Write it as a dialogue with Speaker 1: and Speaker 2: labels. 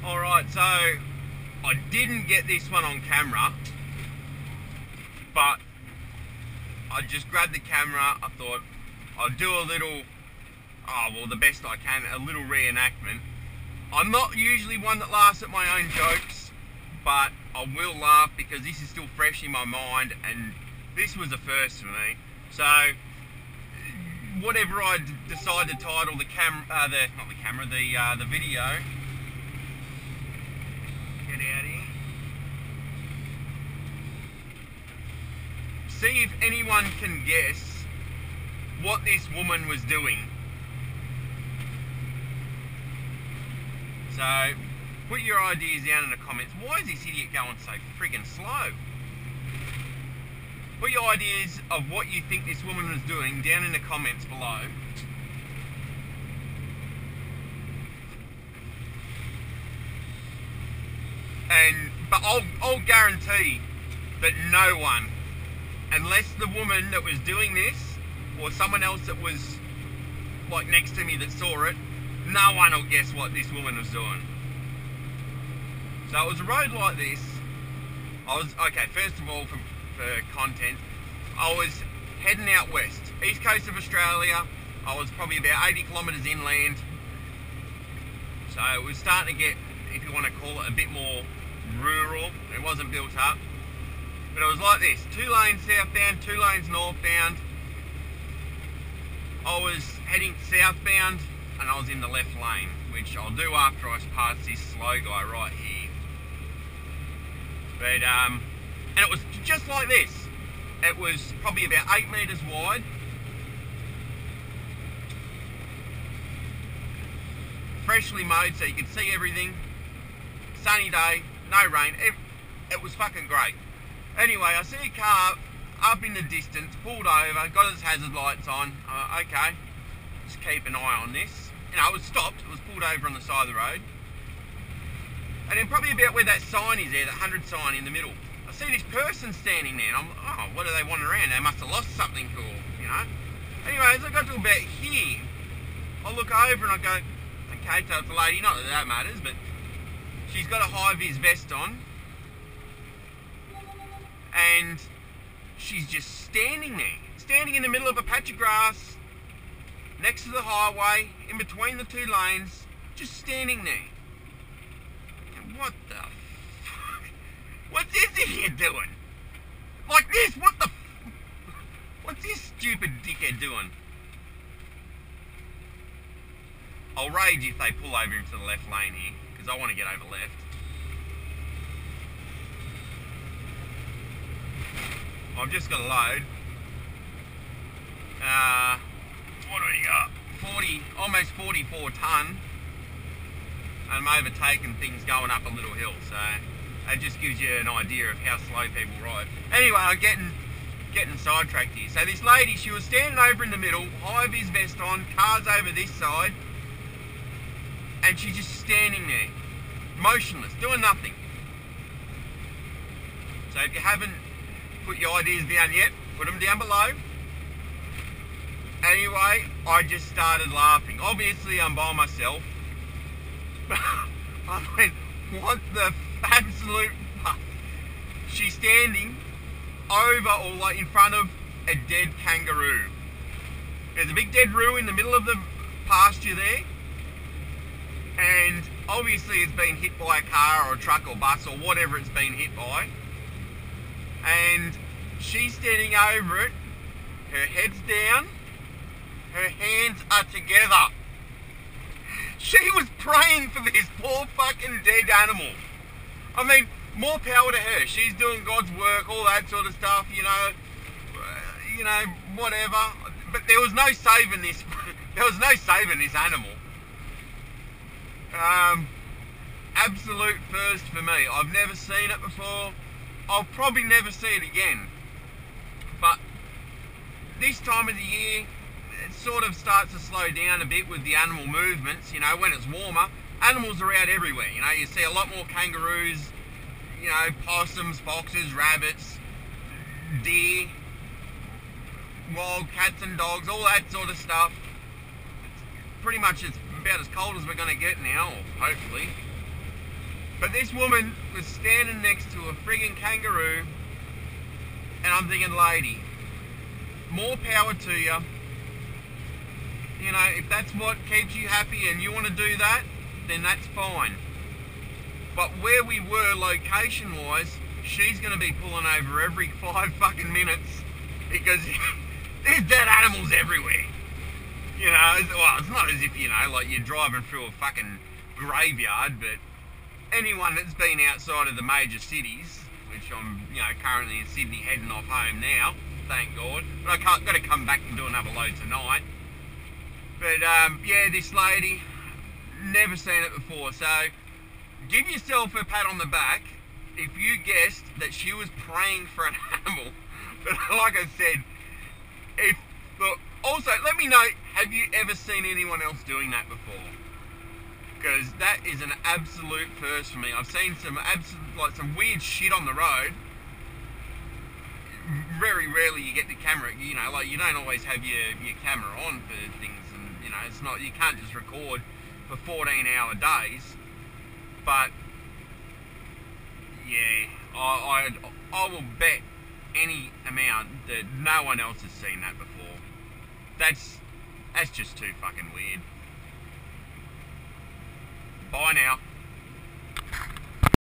Speaker 1: Alright, so I didn't get this one on camera, but I just grabbed the camera. I thought I'll do a little, the best I can, a little reenactment. I'm not usually one that laughs at my own jokes, but I will laugh because this is still fresh in my mind, and this was a first for me. So whatever I decide to title the the video. Get out here. See if anyone can guess what this woman was doing. So put your ideas down in the comments. Why is this idiot going so friggin' slow? Put your ideas of what you think this woman was doing down in the comments below. But I'll guarantee that no one, unless the woman that was doing this or someone else that was like next to me that saw it, no one will guess what this woman was doing. So it was a road like this. Okay, first of all, for content, I was heading out west, east coast of Australia. I was probably about 80 kilometres inland. So it was starting to get, if you want to call it, a bit more rural. It wasn't built up. But it was like this, 2 lanes southbound, 2 lanes northbound. I was heading southbound and I was in the left lane, which I'll do after I pass this slow guy right here. But, and it was just like this. It was probably about 8 metres wide. Freshly mowed so you could see everything. Sunny day, no rain. It was fucking great. Anyway, I see a car up in the distance, pulled over, got its hazard lights on. Okay, just keep an eye on this. You know, it was stopped, it was pulled over on the side of the road. And then probably about where that sign is there, that 100 sign in the middle, I see this person standing there, and I'm, what do they want around? They must have lost something cool, you know? Anyway, as I got to about here, I look over and I go, okay, so it's a lady, not that that matters, but she's got a high-vis vest on, and she's just standing there, standing in the middle of a patch of grass, next to the highway, in between the 2 lanes, just standing there. And what the fuck? What's this idiot doing? Like this? What the what's this stupid dickhead doing? I'll rage if they pull over into the left lane here, because I want to get over left. I've just got to load. What do we got? 40, almost 44 tonne. And I'm overtaking things going up a little hill, so that just gives you an idea of how slow people ride. Anyway, I'm getting sidetracked here. So this lady, she was standing over in the middle, high-vis vest on, cars over this side, and she's just standing there, motionless, doing nothing. So if you haven't put your ideas down yet, put them down below. Anyway, I just started laughing. Obviously, I'm by myself. I went, what the absolute fuck? She's standing over or like in front of a dead kangaroo. There's a big dead roo in the middle of the pasture there. And obviously it's been hit by a car or a truck or bus or whatever it's been hit by. And she's standing over it, her head's down, her hands are together. She was praying for this poor fucking dead animal. I mean, more power to her. She's doing God's work, all that sort of stuff, you know, whatever. But there was no saving this. There was no saving this animal. Absolute first for me. I've never seen it before. I'll probably never see it again. But this time of the year, it sort of starts to slow down a bit with the animal movements. You know, when it's warmer, animals are out everywhere. You know, you see a lot more kangaroos, you know, possums, foxes, rabbits, deer, wild cats and dogs, all that sort of stuff. Pretty much it's about as cold as we're going to get now, hopefully. But this woman was standing next to a friggin' kangaroo, and I'm thinking, lady, more power to you. You know, if that's what keeps you happy and you want to do that, then that's fine. But where we were location-wise, she's going to be pulling over every 5 fucking minutes because there's dead animals everywhere. You know, well, it's not as if, you know, like you're driving through a fucking graveyard, but anyone that's been outside of the major cities, which I'm, you know, currently in Sydney heading off home now, thank God, but I got to come back and do another load tonight. But, yeah, this lady, never seen it before, so give yourself a pat on the back if you guessed that she was praying for an animal. But like I said, also, let me know, have you ever seen anyone else doing that before? Because that is an absolute first for me. I've seen some weird shit on the road. Very rarely you get the camera, you know, like you don't always have your camera on for things, and you know, it's not, you can't just record for 14-hour days. But yeah, I will bet any amount that no one else has seen that before. That's just too fucking weird. Bye now.